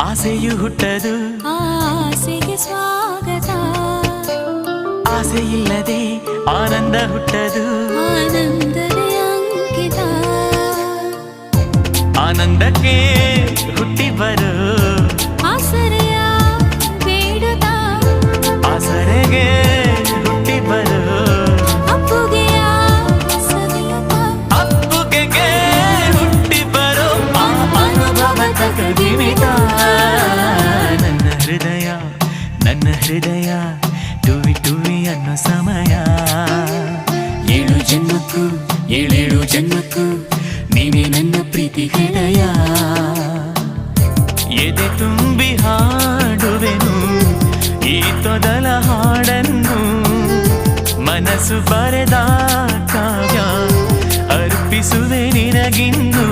ಆಸೆಯು ಹುಟ್ಟದು ಆಸೆಗೆ ಸ್ವಾಗತ ಆಸೆ ಇಲ್ಲದೆ ಆನಂದ ಹುಟ್ಟದು ಆನಂದವೇ ಅಂಕಿತ ಆನಂದಕ್ಕೆ ಹುಟ್ಟಿ ಬರು ಆಸರೆಯ ಬೇಡುತ್ತ ಆಸರೆಗೆ ಹುಟ್ಟಿ ಬರು ಅಪ್ಪುಗೆಯ ಸವಿಯುತ್ತ ಅಪ್ಪುಗೆಗೆ ಹುಟ್ಟಿ ಬರು ಅನುಭವದ ಕದಿಮಿತ ನನ್ನ ಹೃದಯ ಟುವಿ ಟುವಿ ಅನ್ನೋ ಸಮಯ ಏಳೇಳು ಜನ್ಮಕ್ಕೂ ನೀವೇ ನನ್ನ ಪ್ರೀತಿ ಹೃದಯ ಎದೆ ತುಂಬಿ ಹಾಡುವೆನು ಈ ತೊದಲ ಹಾಡನ್ನು ಮನಸ್ಸು ಬರೆದ ಕಾವ್ಯ ಅರ್ಪಿಸುವೆ ನಿನಗಿನ್ನು